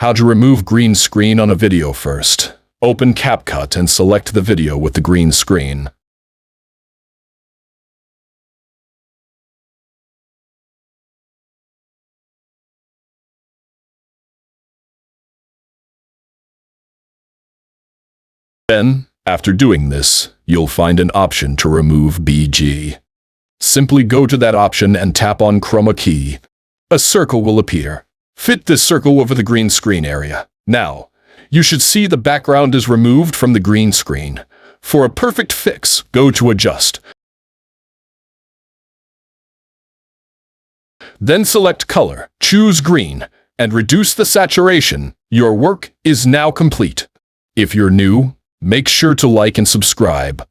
How to remove green screen on a video first. Open CapCut and select the video with the green screen. Then, after doing this, you'll find an option to remove BG. Simply go to that option and tap on Chroma key. A circle will appear. Fit this circle over the green screen area. Now, you should see the background is removed from the green screen. For a perfect fix, go to Adjust. Then select Color, choose Green, and reduce the saturation. Your work is now complete. If you're new, make sure to like and subscribe.